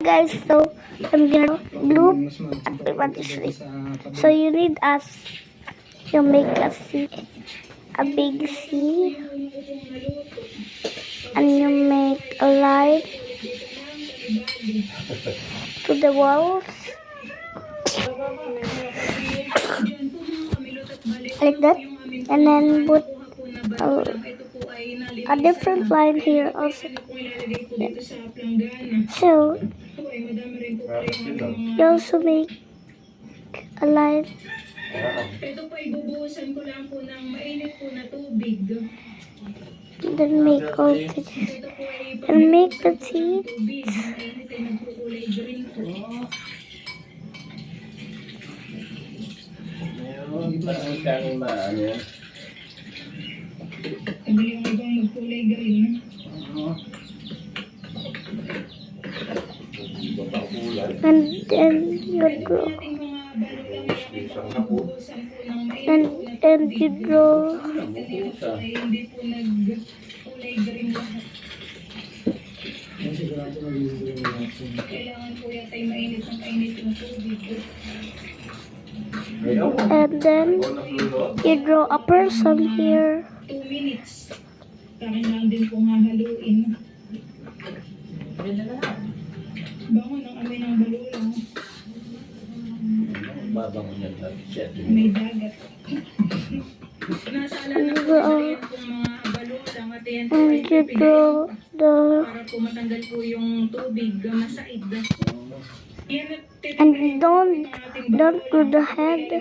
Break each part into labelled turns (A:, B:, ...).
A: guys, so I'm gonna loop everybody. So you need us to make a C, a big C, and you make a line to the walls like that, and then put a different line here also. Yeah. So you also make a line.
B: Ito po ibubuhusan ko lang po ng mainit po na tubig.
A: Then make all the and make the teeth.
B: Tubig, mainit ay nagkukulay green po. Ito yung ibang magkulay green.
A: And then you draw. And you draw.
B: Hindi po nagkulay green lahat. Kailangan po yata ay mainit ng tubig.
A: And then you draw a person here.
B: 2 minutes. Kailangan din pong hahaluin. Bangon ang amin ng balulang. May dagat. Nasa alam na po yan pong mga balulang at yan po ay
A: And you draw the
B: para po matanggal po yung tubig na said.
A: and don't do the head.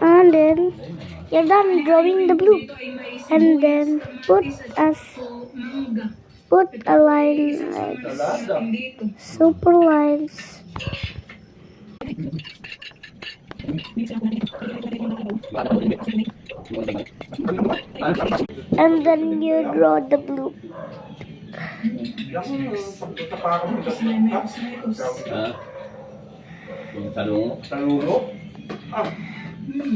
A: And then you're done drawing the blue. And then put a line like super lines. And then you draw the blue.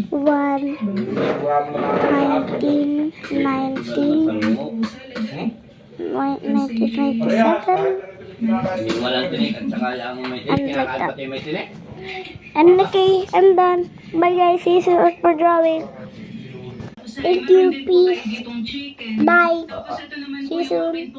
A: One, 1997. And okay, I'm done. Bye guys, see you soon for drawing. Thank you, peace. Bye. See you soon.